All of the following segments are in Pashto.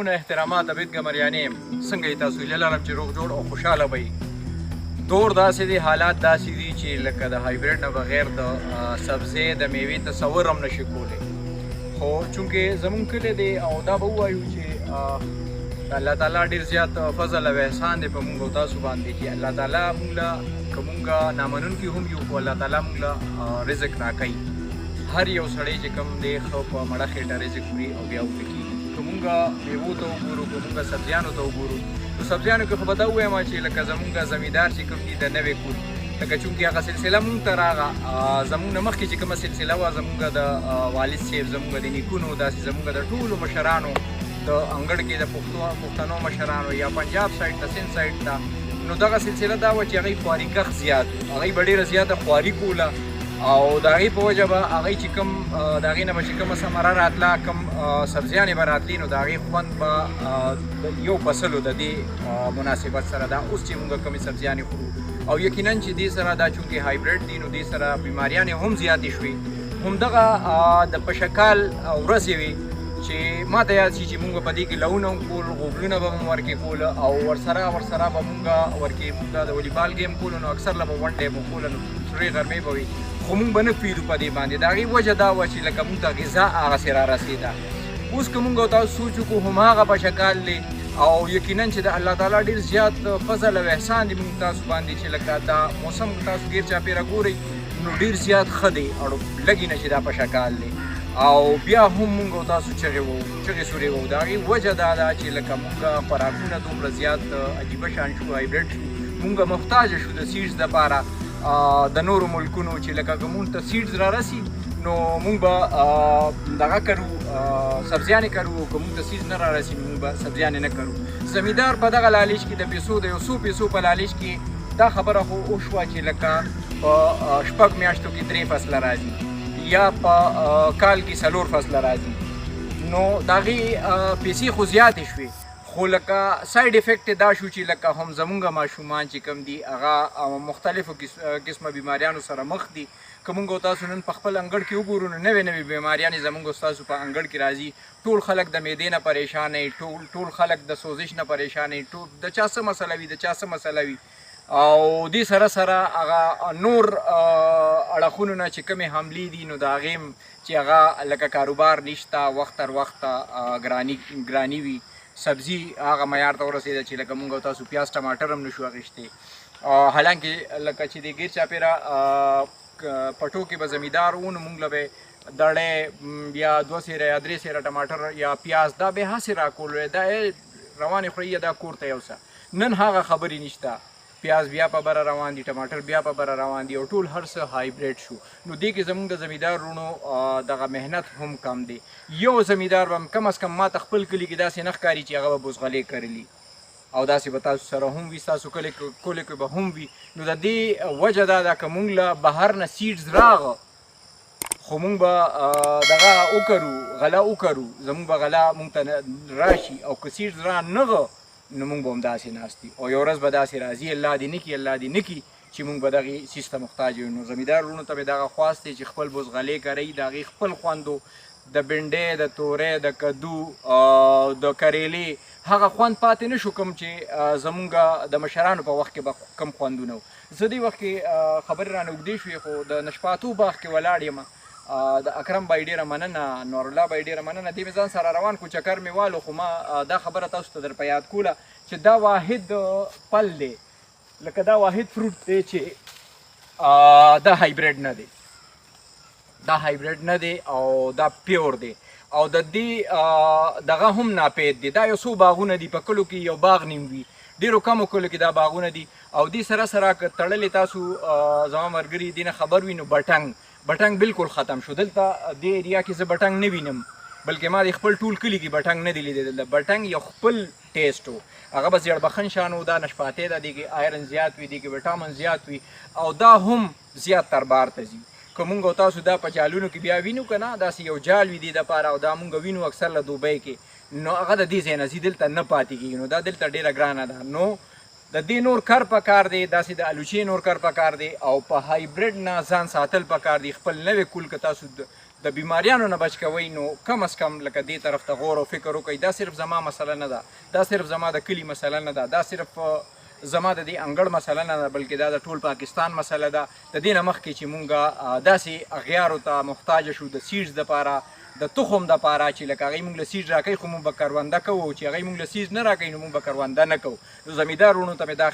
احترامات عبید قمریانیم څنګه تاسو لرم چې روغ جوړ او خوشاله وي. دور داسې دي، حالات داسې دي چې لکه د هایبریډ نه بغیر د سبزی د میوې تصور هم نشي کولی. خو چونکې زمونږ کلی دی او دا به ووایو چې الله تعالی ډېر زیات فضل او احسان دی په مونږ او تاسو باندې چې الله تعالی مونږ له که مونږ نامنونکي هم یو خو الله تعالی مونږ له رزق راکوي. هر یو سړی چې کوم دی ښه په مړه خېټه رزق خوري او بیا ویده کېږي. که مونږ میوو ته وګورو، که مونږ سبزیانو ته وګورو، نو سبزیانو کې خو به دا ووایم چې لکه زمونږ زمیندار چې کوم دي د نوی کور، لکه چونکې هغه سلسله مونږ ته راغله زمونږ نه مخکې چې کومه سلسله وه زمونږ د والد صاحب، زمونږ د نیکونو، داسې زمونږ د ټولو مشرانو د انګړ کې د پښتنو مشرانو یا پنجاب سایډ ته سند سایډ ته، نو دغه سلسله دا وه چې هغوی خواري کښ زیات وو. هغوی به ډېره زیاته خواري کوله او د هغې په وجه به هغوی چې کوم د هغې نه به چې کومه ثمره راتله، کوم سبزیانې به راتلي، نو د هغې خوند به یو فصلو د دې مناسبت سره دا اوس چې مونږ کومې سبزیانې خورو او یقینا چې دې سره دا چونکې هایبریډ دي نو دې سره بیماریانې هم زیاتې شوې. همدغه د پشکال ورځې وې چې ما ته یاد شي چې مونږ په دې کې لونه هم کول، غوبلونه به مو ورکې کول او ورسره به مونږ ورکې مونږ د ولیبال گیم کولو، نو اکثر له به ون ډے مو کوله، نو سړې غرمې به وي خو مونږ به نه پوهېدو په دې باندې. د هغې وجه دا وه چې لکه مونږ ته غذا هغسې را رسېده. اوس که مونږ او تاسو سوچ وکړو هماغه پشکال دی او یقینا چې د الله تعالی ډېر زیات فضل او احسان دی مونږ تاسو باندې چې لکه دا موسم تاسو ګیر چاپېره ګورئ نو ډېر زیات ښه دی او لږې نه چې دا پشکال دی او بیا هم مونږ او تاسو چغې سورې وو. د هغې وجه دا ده چې لکه مونږ خوراکونه دومره زیات عجیبه شان شو، هایبریډ شو، مونږ محتاجه شو د سیډز دپاره د نورو ملکونو چې لکه که مونږ ته سیډز را رسي نو مونږ به دغه کرو، سبزیانې کرو، او که مونږ ته سیډز نه را رسي نو مونږ به سبزیانې نه کرو. زمیندار په دغه لالچ کې د پیسو د یو څو پیسو په لالچ کې دا خبره خو وشوه چې لکه په 6 میاشتو کې 3 فصله راځي یا په کال کې 4 فصله راځي، نو د هغې پیسې خو زیاتې شوې. خو لکه ساید افیکټ دا شو چې لکه هم زمونږ ماشومان چې کوم دي هغه مختلفو قسمه بیماریانو سره مخ دي. که مونږ او تاسو نن په خپل انګړ کې وګورو نو نوې نوې بیماریانې زمونږ او ستاسو په انګړ کې راځي. ټول خلک د معدې نه پریشان وي، ټول خلک د سوزش نه پریشان وي، د چا څه مسله وي، د چا څه مسله وي، او دې سره سره هغه نور اړخونو نه چې کومې حملې دي نو د هغې چې هغه لکه کاروبار نشته، وخت تر وخته ګراني وي، سبزي هغه معیار ته ورسېده چې لکه مونږ او تاسو پیاز ټماټر هم نشو اخیستی. حالانکې لکه چې د ګیر چاپېره پټو کې به زمیندار وو نو مونږ له به دړی یا 2 سیره یا 3 سیره ټماټر یا پیاز دا به هسې راکول، دا روانې خوري یا دا کور ته یوسه. نن هغه خبرې نشته، پیاز بیا په بره روان دي، ټماټر بیا په بره روان دي او ټول هر څه هایبریډ شو. نو دې کې زموږ د زمیندار وروڼو دغه محنت هم کم دی. یو زمیندار به کم از کم ما ته خپل کلي کې داسې نه ښکاري چې هغه به بوزغلې کرلي او داسې به تاسو سره هم وي، ستاسو کلي کې به هم وي. نو د دې وجه دا ده که مونږ له بهر نه سیډز راغه خو مونږ به دغه وکرو، غله وکرو، زمونږ به غله مونږ ته راشي او که سیډز را نغه نو مونږ به هم داسې ناست دي او یو ورځ به داسې راځي، الله دې نه کړي، الله دې نه کړي چې مونږ به دغې سیز ته محتاج یو. نو زمیندار وروڼو ته مې دغه خواست دی چې خپل بوزغلې کرئ، د هغې خپل خوندو د بنډۍ، د تورۍ، د کدو، د کریلې هغه خوند پاتې نه شو کوم چې زمونږ د مشرانو په وخت کې به کم خوندونه وو. زه دې وخت کې خبرې رانه اوږدې شوې خو د نشپاتو باغ کې ولاړ یم. د اکرم بای ډېره مننه، نورالله بای ډېره مننه، دې مې ځان سره روان کړو، چکر مې والو، خو ما دا خبره تاسو ته در په یاد کوله چې دا واحد پل دی، لکه دا واحد فروټ دی چې دا هایبریډ نه دی، دا هایبریډ نه دی او دا پیور دی او د دې دغه هم ناپید دی. دا یو څو باغونه دي، په کلو کې یو باغ نیم وي، ډېرو کمو کلو کې دا باغونه دي او دې سره سره که تړلې تاسو زما ملګري دې نه خبر وي نو بټنګ بالکل ختم شو. دلته دې ایریا کې زه بټنګ نه وینم، بلکې ما د خپل ټول کلي کې بټنګ نه دی لیدلی. د بټنګ یو خپل ټیسټ و، هغه به زیړبخن شان و، دا نشپاتې ده، دې کې آیرن زیات وي، دې کې وټامن زیات وي او دا هم زیات تر بار ته ځي. که مونږ او تاسو دا په جالونو کې بیا وینو که نه، داسې یو جال وي دې دپاره او دا مونږ وینو اکثر له دوبۍ کې، نو هغه د دې ځای نه ځي، دلته نه پاتې کېږي. نو دا دلته ډېره ګرانه ده. نو د دې نور کار پکار دی، داسې د الوچې نور کار پکار دی او په هایبریډ نه ځان ساتل پکار دی. خپل نوې کول که تاسو د بیماریانو نه بچ کوئ نو کم از کم لکه دې طرف ته غور او فکر وکړئ. دا صرف زما مسله نه ده، دا صرف زما د کلي مسله نه ده، دا صرف زما د دې انګړ مسله نه ده، بلکې دا د ټول پاکستان مسله ده. د دې نه مخکې چې مونږ داسې اغیارو ته محتاجه شو د سیډز دپاره، د تخم دپاره چې لکه هغوی مونږ له سیډ راکوي خو مونږ به کرونده کوو، چې هغوی مونږ له سیډ نه راکوي نو مونږ به کرونده نه کوو. نو زمیندار وروڼو ته مې دا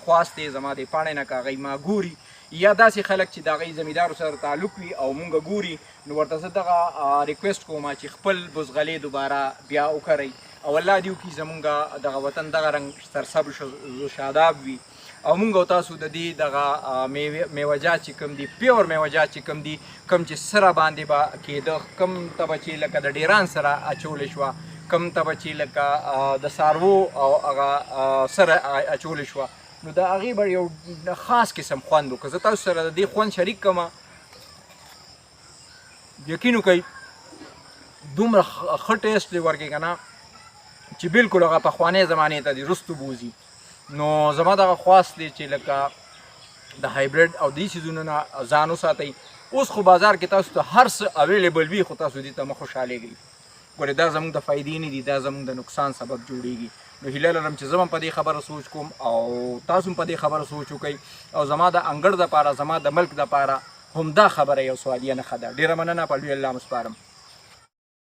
خواست دی زما د پاڼې نه که هغوی ما ګوري یا داسې خلک چې د هغوی زمیندارو سره تعلق وي او مونږ ګوري نو ورته زه دغه ریکویسټ کوم چې خپل بزغلې دوباره بیا وکرئ او الله دې وکړي زمونږ دغه وطن دغه رنګ سرسبز و شاداب وي او مونږ او تاسو د دې دغه میوجات چې کوم دي، پیور میوجات چې کوم دي، کوم چې سره باندې به کېده، کوم ته به چې لکه د ډیران سره اچولې شوه، کوم ته به چې لکه د څاروو او هغه سره اچولې شوه، نو د هغې به یو خاص قسم خوند وکړه. زه تاسو سره د دې خوند شریک کوم. یقین وکئ دومره ښه ټیسټ دی ورکې که نه چې بلکل هغه پخوانۍ زمانې ته دی رستو بوځي. نو زما دغه خواست دی چې لکه د هایبریډ او دې څیزونو نه ځان وساتئ. اوس خو بازار کې تاسو ته هر څه اویلیبل وي خو تاسو دې ته مه خوشحالېږئ. ګورې دا زموږ د فایدې نه دي، دا زموږ د نقصان سبب جوړېږي. نو هیله لرم چې زه هم په دې خبره سوچ کوم او تاسو هم په دې خبره سوچ وکئ او زما د انګړ دپاره، زما د ملک دپاره همدا خبره یو سوالیه نښه ده. ډېره مننه، په لوی الله مسپارم.